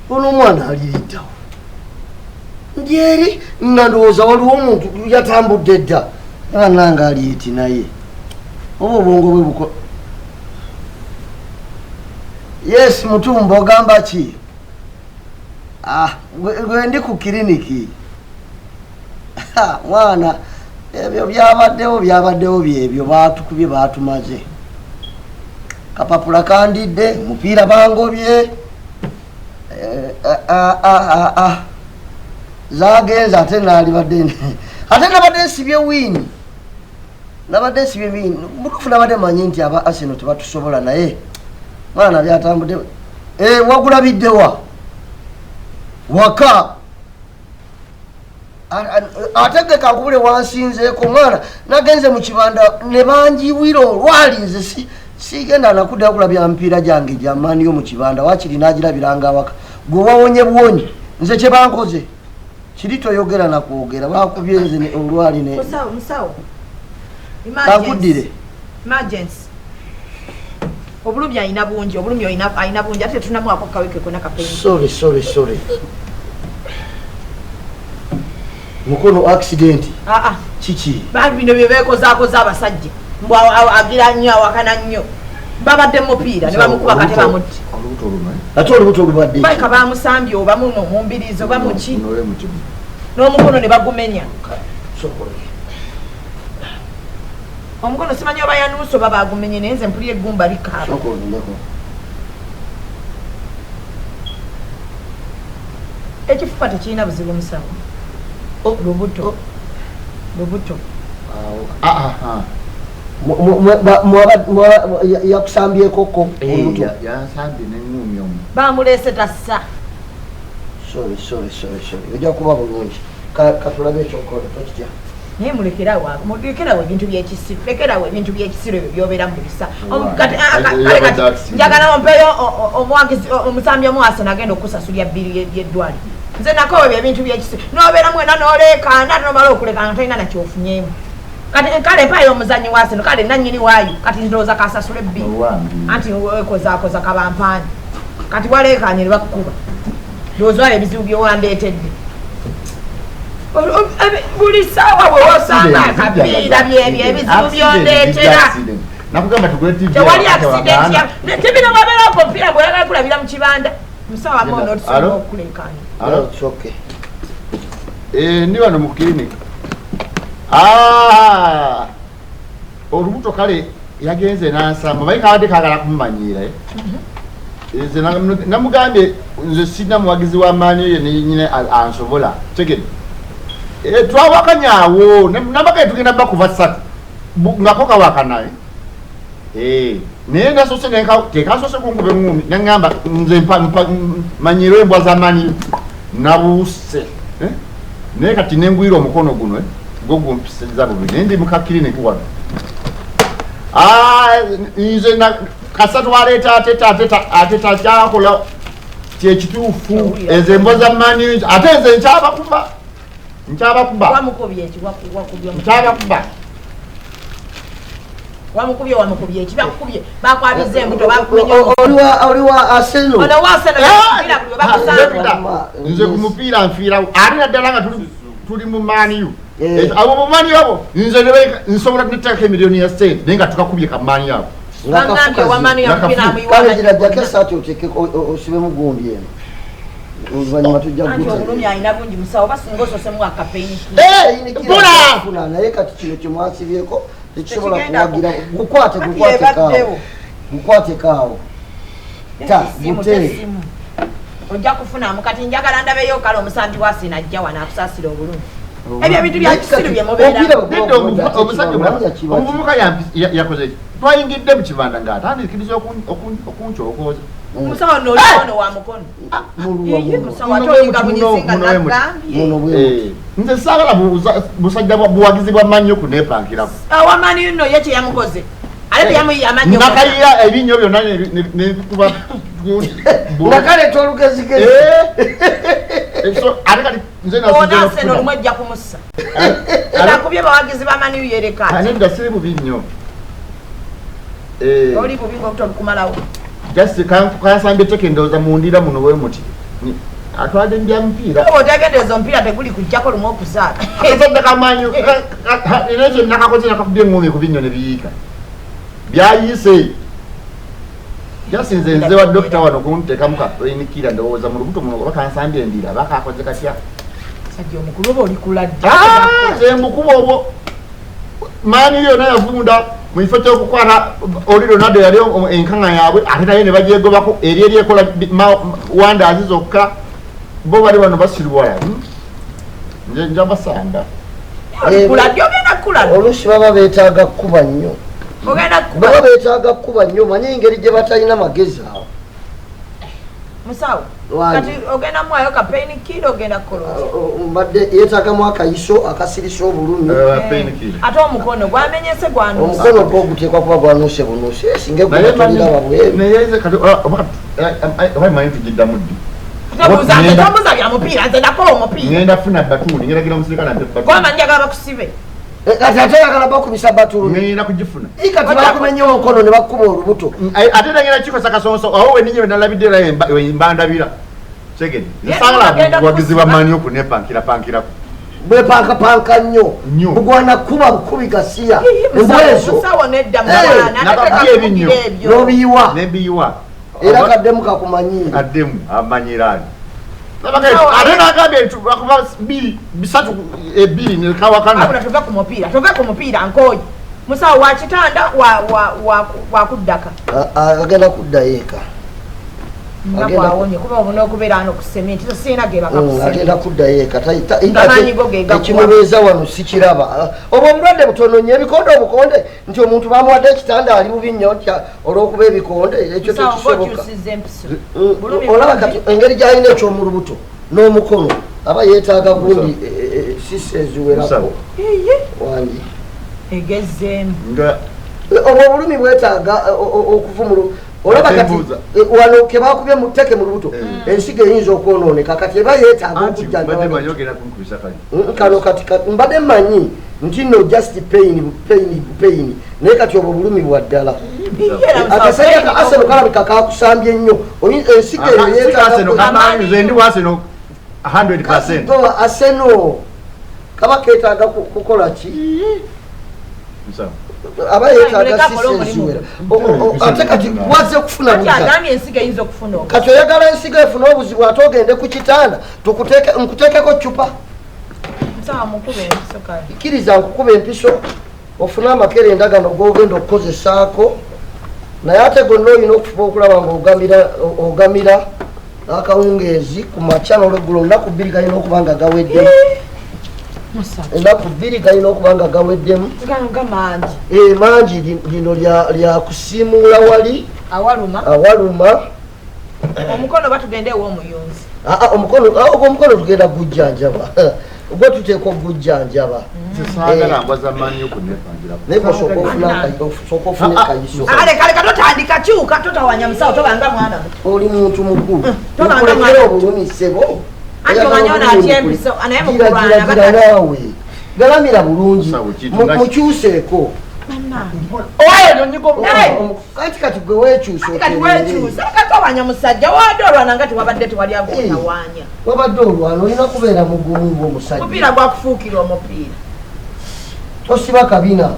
ono mwana aliriddawo ndyeri nga ndowooza waliwo omuntu yatambudde dda ananga aliyiti naye oba obwongo bwe buko yes mutumba ogamba ki gwe ndi ku kiriniki mwana ebyo byabaddewo byebyo batukubye batumaze kapapula kandidde mupiira bangobye zagenze ate nalibadde ate nabadde nsibye wini mutufu nabadde manyi nti aba Arsenal tebatusobola naye mwana byatambudde wagulabiddewa waka ategeka nkubule wansinzeeko mwana nagenze mu kibanda ne banjiwira olwalinze sigenda nakuddayo kulabya mpiira gyange gyamaani yo mu kibanda wakiri nagirabiranga awaka gwe wawonye buwonyi nze kye bankoze kiri toyogera nakwogera bakubye nze olwali ne bakuddire obulumi ayina bungi ate tetunamuwako kaweke kona kapeni sorry mukono accident kiki bino byebekozaakoza abasajja agira nnyo awakana nnyo babadde mupiira ne bamukuba kate bamutti ate olubuto olubadde baika bamusambye oba muno mumbirizi oba muki n'omukono ne bagumenya omukono simanyi oba yanuusa oba bagumenye naye nze mpulira eggumba likaaba ekifuba tekirina buzibu musawo lubuto yakusambyekoko bamulese tassa sorry ojja kuba bulungi katulabe ekyokola tokitya naye mulekerawo ebintu byekisiru lekerawo ebintu byekisiru ebyo byobeera mubisa njagala ompeyo omuwagizi omusambi omuwase nagenda okusasulya bbiri yeddwali nze nakowe ebintu byekisiru nobeera mwena nolekana nomala okulekana tolina nakyofunyemu kati kale mpayo omuzanyi waseno kale nanyini waayo kati ndowooza kasasule bbiri anti wekozaakoza kabampaani kati walekanye ne bakukuba ndowooza ebizibu byowandeetedde buli sawa bwewosanga akapiira byebyo ebizibu byondeetera tewali accident tebina wabeera omupiira gweyagala kulabira mu kibanda musawa mono otusobola okulenkanya ndi wano mu clinic olubuto kale yagenze nansamba mayi kabadde kagala kumumanyiira nze namugambye nze sina muwagizi w'amaanyi ye nenyine ansobola tegedde twawakanyaawo nambagaye tugenda bakuva 3 ngako kawaka naye naye nasose tekasose kunkube ngumi nangamba nze manyiro embwa z'amaanyi nabuuse naye kati nengwira omukono guno gogumpisiriza bubi naye ndi mukakiriniki wano nze kasatu waleeta ateta kyakola kyekituufu ezo embwa z'amaanyi ate nze nkyabakuba wamukubye eki bakubye bakwabiza embuto oliwa Arsenal nze ku mupiira nfiirawo ate naddala nga tuli mu maaniyu abo mu maaniyu abo nze nsobola neteekako emiliyoni ya sente naye nga tukakubye kamaaniyu abo kale girajjako esaati oteekeko osibemu gundi eno oluvannyuma tujja kufuna naye kati kino kyemwasibyeko tekisobola kuwagira gukwateko gute ojja kufunamu kati njagala ndabeyo kale omusambi wasina ajja wano akusaasira obulungi ebyo ebintu byakisiru omuvubuka yakoze twayingidde mu kibanda ng'atandikiriza okunkyokooza musawo noliono wa mukono musawo atoyinga bunyisinga nagambye nze saagala busajja buwagizi bwa mannyo kunepankirako wamani yuno ye kyeyamukoze ate yamannyo nakayiya ebinnyo byonna nebikuba nga kale tolugezigezi ate kati nze onaseno lumu ejja kumussa nakubye bawagizi bamaniyu yereka nedda siri bubi nnyo oli bubi ngaobutobukumalawo just kansambye teke ndowooza mundira muno we muti atwade mbya mpira obo tagendezo mpira teguli kujjako lumo okuzaala akazadde kamanyo inekyo nakakoze nakakubye ngumi kubinyone biyika byayise jasinze nze wa dokita wano kuntekamu kapenikira ndowooza mu lubuto muno bakansambye endira bakakoze katya sajja omukulu oba olikuladde nze mukuba obwo maani yona yavunda mu kifo ky'okukwata oli Ronaldo yali enkanga yaabwe ate naye ne bagyegobako eri eryekola wandazi zokka bo bali wano basirwala nje njabasanda kuladde ogenda kulala olusi baba beetaaga kuba nnyo baba beetaaga kuba nnyo manyi engeri gye batalina magezi awo musawo kati ogenda mwayo kapeini kilo ogenda kolooza mbadde yeetaagamu akayiso akasirisa obulumi ate omukono gwamenyese gwanuusa omukono gwo guteekwa kuba gwanuuse bunuusi esinga egutuliraba bwemanyi tugiddamu ddi tobuuza bya mupiira nze nakola omupiira ngenda funa batuuni ngeragira omusirikale kwama njagala bakusibe kati ate yagala bakubisa batulu ngenda kugifuna kati bakumenya omukono ne bakuba olubuto ate nagenda kikosa kasonso awo weninye wenalabidde mbandabira segedi nsagala wagizibwa maani okunepankirapankirako bwepankapanka nnyo bugwana kuba bukubi gasiya embwezo nobiyiwa nebiyiwa era kaddemu kakumanyiire kaddemu amanyiraani ate nagambye akuba bisatu ebiri nekawakana tove ku mupiira nkooyi musawo wakitanda wakuddaka agenda kuddayo eka nakwawonye kuba obuna okubeera ano ku sementi tosiina agenda kuddayo eka ekimubeeza wano sikiraba obwo omulwadde butono nnyo ebikonde obukonde nti omuntu bamuwadde ekitanda ali bubi nnyo ntya olw'okuba ebikonde ekyo tekisoboka olaba kati engeri gyalina ekyomulubuto n'omukono aba yeetaaga gundi sisa eziwerako wangi egezeemu obwo obulumi bwetaaga okuvumulu olaba kati wano kebakubye muteke mu lubuto ensigo eyinza okwonooneka kati eba yeetaaga okujjanakano kati mbadde mmanyi nti no just pain naye kati obwo bulumi bwa ddala akasajja ka aseno kalabika kakusambye nnyo ensigo eyo yeetaaga aseno kaba keetaaga kukola ki aba yeetaaga sisenziwera ate kati waze okufuna kati oyagala ensigo efuna obuzibu ate ogende ku kitanda nkuteekeko cupa kkiriza nkukuba empiso ofune amakere endagano gogenda okukozesaako naye ate gonna olina okufuba okulaba nga ogamira akawungeezi ku makya n'olweggulo olunaku 2 galina okuba nga gaweddemu enaku 2 galina okuba nga gaweddemu mangi lino lya kusiimuula wali awaluma omukono batugende ew'omuyunzi omukono tugenda gujjanjaba gwe tuteeka ogujjanjaba naye osooka ofune kayiso kaleka totandika kyuka totawanya musawo tobanga mwana oli muntu mukulu okulekera obulumisebo gira naawe galamira bulungi mukyuseeko kati gwe wekyusawanya musajja wadde olwana nga tiwabadde tewalyagonawanya wabadde olwana olina kubeera mugumu ng'omusajja mupiira gwakufuukira omupiira tosiba kabina